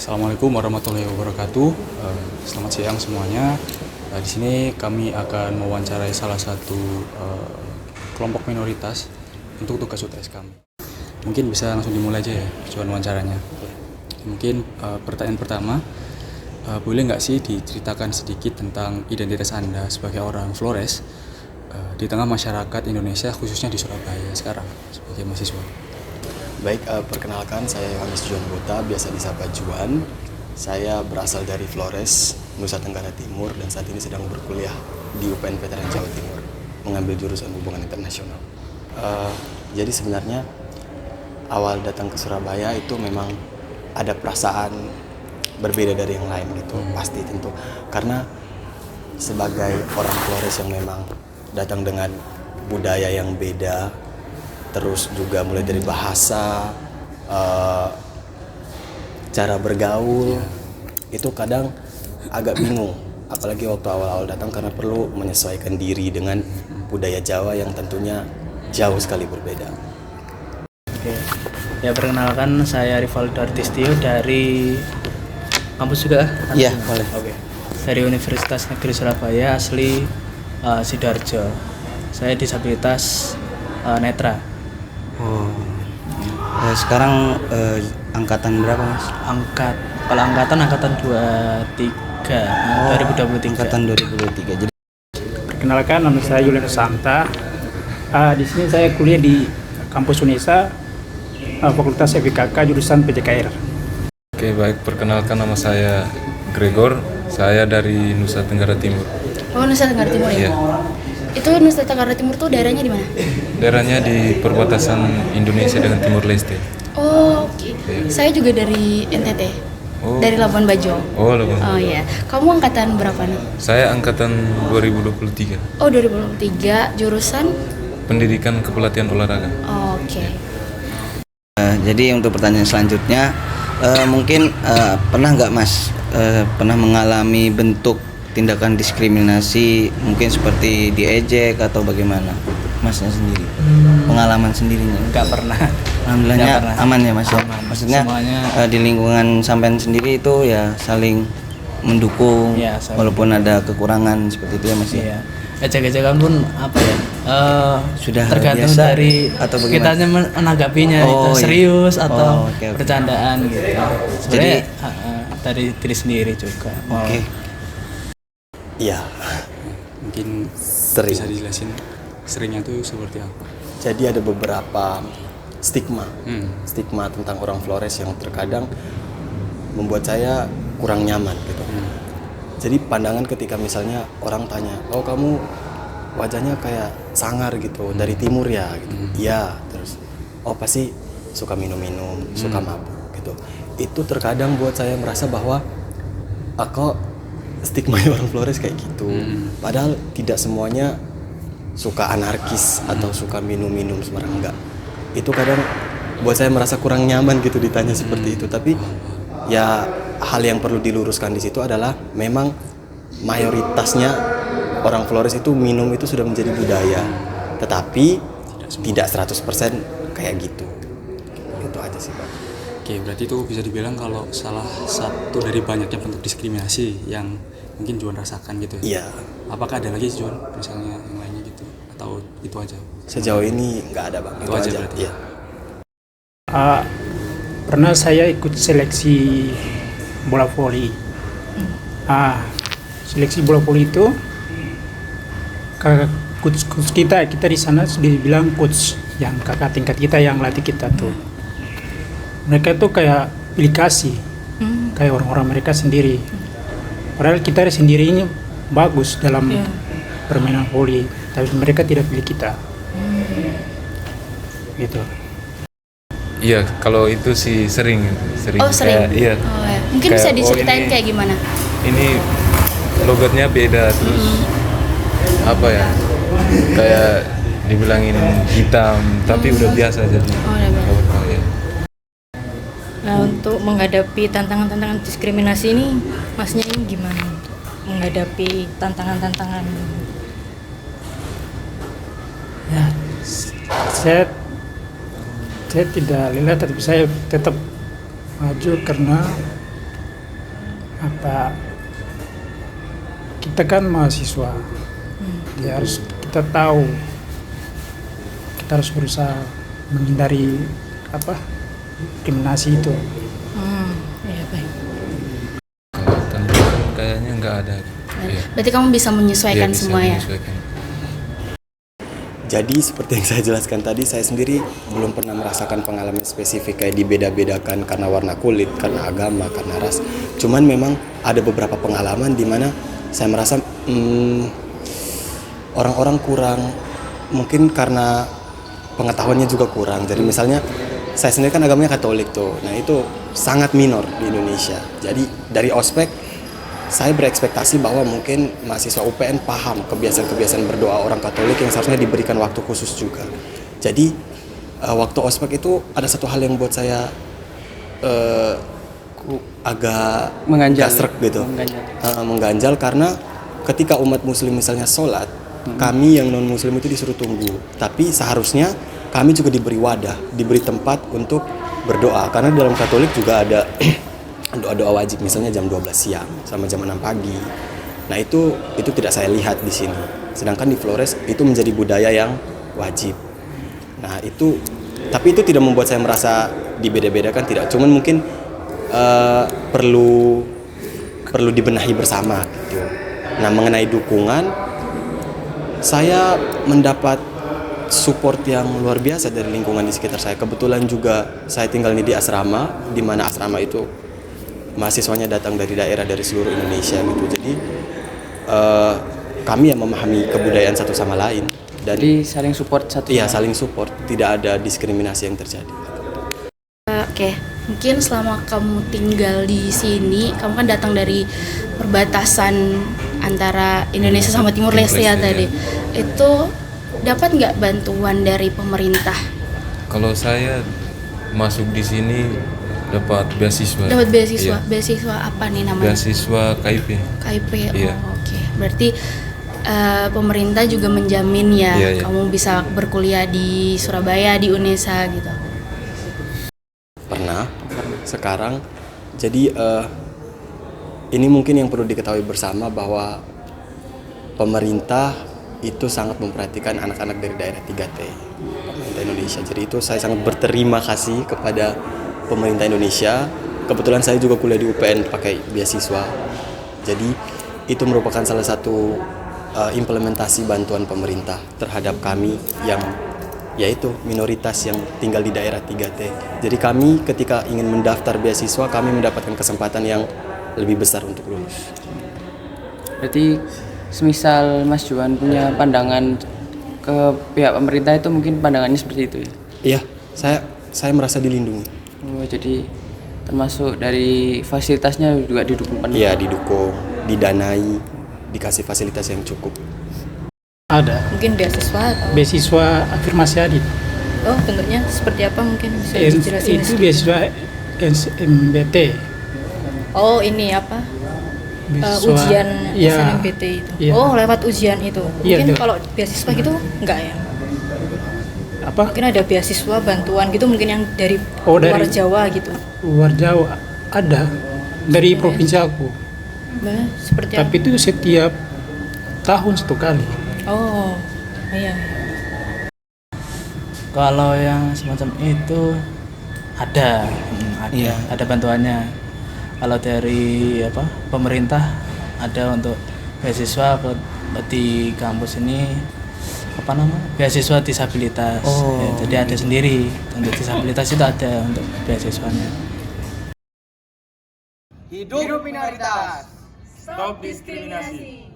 Assalamualaikum warahmatullahi wabarakatuh. Selamat siang semuanya. Di sini kami akan mewawancarai salah satu kelompok minoritas untuk tugas UTS kami. Mungkin bisa langsung dimulai aja ya, cuan wawancaranya. Mungkin pertanyaan pertama, boleh nggak sih diceritakan sedikit tentang identitas Anda sebagai orang Flores di tengah masyarakat Indonesia, khususnya di Surabaya sekarang sebagai mahasiswa? Baik, perkenalkan saya Yohanes Juan Bota, biasa disapa Juan. Saya berasal dari Flores, Nusa Tenggara Timur, dan saat ini sedang berkuliah di UPN Veteran Jawa Timur, mengambil jurusan hubungan internasional. Jadi sebenarnya awal datang ke Surabaya itu memang ada perasaan berbeda dari yang lain gitu, pasti tentu. Karena sebagai orang Flores yang memang datang dengan budaya yang beda, terus juga mulai dari bahasa, cara bergaul, itu kadang agak bingung. Apalagi waktu awal-awal datang karena perlu menyesuaikan diri dengan budaya Jawa yang tentunya jauh sekali berbeda. Oke, ya perkenalkan saya Rivaldo Artistio dari kampus juga? Iya, boleh. Oke, dari Universitas Negeri Surabaya, asli Sidoarjo. Saya disabilitas netra. Sekarang angkatan berapa, Mas? Kalau angkatan 23, 2023. Angkatan 2023. Jadi Perkenalkan, nama saya Julian Santa. Di sini saya kuliah di kampus Unesa, Fakultas FIKK jurusan PJKR. Oke, baik, perkenalkan nama saya Gregor. Saya dari Nusa Tenggara Timur. Oh, Nusa Tenggara Timur ya? Iya. Itu Nusa Tenggara Timur tuh daerahnya di mana? Daerahnya di perbatasan Indonesia dengan Timur Leste. Oh, oke. Iya. Saya juga dari NTT. Oh. Dari Labuan Bajo. Oh, Labuan. Oh iya. Kamu angkatan berapa nih? Saya angkatan 2023. Oh, 2023, jurusan? Pendidikan Kepelatihan Olahraga. Oh, oke. jadi untuk pertanyaan selanjutnya, mungkin pernah nggak Mas pernah mengalami bentuk tindakan diskriminasi, mungkin seperti diejek atau bagaimana? Masnya sendiri, pengalaman sendirinya? Nggak pernah. Alhamdulillahnya Nggak pernah. aman ya, Mas ya. Aman. Maksudnya Semuanya di lingkungan sampean sendiri itu ya saling mendukung, Iya, saling walaupun ada kekurangan seperti itu ya, Mas ya. Iya. Ejek-ejekan pun apa ya? Sudah tergantung biasa dari atau bagaimana? kitanya menanggapinya Oh, itu iya. serius atau Oke. bercandaan gitu. Jadi- Sebenarnya dari diri sendiri juga. Oke. Iya, Mungkin sering. bisa dijelasin seringnya tuh seperti apa? Jadi ada beberapa stigma Hmm. tentang orang Flores yang terkadang membuat saya kurang nyaman gitu. Jadi pandangan ketika misalnya orang tanya, oh kamu wajahnya kayak sangar gitu, dari timur ya gitu. Iya, terus oh pasti suka minum-minum, suka mabuk gitu. Itu terkadang buat saya merasa bahwa kok stigma orang Flores kayak gitu. Padahal tidak semuanya suka anarkis atau suka minum-minum sembarang, enggak. Itu kadang buat saya merasa kurang nyaman gitu ditanya seperti itu. Tapi ya hal yang perlu diluruskan di situ adalah memang mayoritasnya orang Flores itu minum itu sudah menjadi budaya, tetapi tidak 100% kayak gitu. Itu aja sih, Pak. Oke, berarti itu bisa dibilang kalau salah satu dari banyaknya bentuk diskriminasi yang mungkin Juan rasakan gitu ya? Iya, Apakah ada lagi Juan, misalnya yang lainnya gitu? Atau itu aja? sejauh ini nggak ada, Bang. Itu aja berarti. Iya. Pernah saya ikut seleksi bola voli. Seleksi bola voli itu coach kita di sana dibilang coach yang kakak tingkat kita yang latih kita tuh. Mereka tuh kayak pilih kasih, kayak orang-orang mereka sendiri. Padahal kita sendiri ini bagus dalam permainan voli, tapi mereka tidak pilih kita. Gitu. Iya, kalau itu sih sering. Oh, sering? Kayak, iya. Oh, ya. Mungkin Kayak, bisa oh, diceritain ini- kayak gimana? Ini logatnya beda, terus apa ya? Kayak dibilangin hitam, tapi udah biasa jadi. Oh, udah biasa. Oh, iya. Nah, untuk menghadapi tantangan-tantangan diskriminasi ini, masnya ini gimana untuk menghadapi tantangan-tantangan? Ya, saya tidak lelah, tapi saya tetap maju karena apa kita kan mahasiswa, ya harus kita tahu, kita harus berusaha menghindari apa diskriminasi itu. Ya baik. Kalau tantangan kayaknya nggak ada. Iya. Berarti kamu bisa menyesuaikan Iya, bisa semua ya? menyesuaikan. Jadi seperti yang saya jelaskan tadi, saya sendiri belum pernah merasakan pengalaman spesifik kayak dibeda-bedakan karena warna kulit, karena agama, karena ras. Cuman memang ada beberapa pengalaman di mana saya merasa orang-orang kurang, mungkin karena pengetahuannya juga kurang. Jadi misalnya saya sendiri kan agamanya Katolik tuh, nah itu sangat minor di Indonesia. Jadi dari ospek saya berekspektasi bahwa mungkin mahasiswa UPN paham kebiasaan-kebiasaan berdoa orang Katolik yang seharusnya diberikan waktu khusus juga. Jadi waktu ospek itu ada satu hal yang buat saya agak Mengganjal. gasrek gitu. Mengganjal. Mengganjal karena ketika umat muslim misalnya sholat, kami yang non muslim itu disuruh tunggu. Tapi seharusnya kami juga diberi wadah, diberi tempat untuk berdoa. Karena dalam Katolik juga ada doa-doa wajib, misalnya jam 12 siang sama jam 6 pagi. Nah itu tidak saya lihat di sini. Sedangkan di Flores itu menjadi budaya yang wajib. Nah itu, tapi itu tidak membuat saya merasa dibeda-bedakan, tidak. Cuman mungkin perlu dibenahi bersama gitu. Nah mengenai dukungan, saya mendapat support yang luar biasa dari lingkungan di sekitar saya. Kebetulan juga saya tinggal di asrama, di mana asrama itu mahasiswanya datang dari daerah dari seluruh Indonesia gitu. Jadi kami yang memahami kebudayaan satu sama lain. Dan Jadi saling support satu. iya, saling support, tidak ada diskriminasi yang terjadi. Oke, mungkin selama kamu tinggal di sini, kamu kan datang dari perbatasan antara Indonesia sama Timur Leste ya tadi. Itu dapat nggak bantuan dari pemerintah? Kalau saya masuk di sini dapat beasiswa. Dapat beasiswa. Iya. Beasiswa apa nih namanya? Beasiswa KIP. KIP. Iya. Oh, oke. Berarti pemerintah juga menjamin ya Iya, iya. kamu bisa berkuliah di Surabaya, di UNESA gitu. Pernah. Sekarang jadi ini mungkin yang perlu diketahui bersama bahwa pemerintah itu sangat memperhatikan anak-anak dari daerah 3T, pemerintah Indonesia. Jadi itu saya sangat berterima kasih kepada pemerintah Indonesia. Kebetulan saya juga kuliah di UPN pakai beasiswa. Jadi itu merupakan salah satu implementasi bantuan pemerintah terhadap kami yang yaitu minoritas yang tinggal di daerah 3T. Jadi kami ketika ingin mendaftar beasiswa, kami mendapatkan kesempatan yang lebih besar untuk lulus. Berarti semisal Mas Juan punya pandangan ke pihak pemerintah itu mungkin pandangannya seperti itu ya? Iya, saya merasa dilindungi. Oh, jadi termasuk dari fasilitasnya juga didukung penuh? Iya, didukung, didanai, dikasih fasilitas yang cukup. Ada Mungkin beasiswa atau beasiswa afirmasi adit. oh bentuknya seperti apa mungkin bisa dijelasin? Itu beasiswa SNMPT. Oh ini apa? Beasiswa, Ujian iya, SNMPT itu. iya. Oh lewat ujian itu. Iya, Mungkin itu. kalau beasiswa gitu enggak ya? Apa? Mungkin ada beasiswa bantuan gitu mungkin yang dari Oh, luar dari- Jawa gitu. Luar Jawa ada dari provinsi aku. Nah, seperti Tapi itu setiap tahun satu kali. Oh iya. Kalau yang semacam itu ada, Iya. ada bantuannya. Kalau dari apa pemerintah ada untuk beasiswa di kampus ini apa nama beasiswa disabilitas. Oh. Ya, jadi ada sendiri untuk disabilitas itu ada untuk beasiswanya. Hidup minoritas. Stop diskriminasi.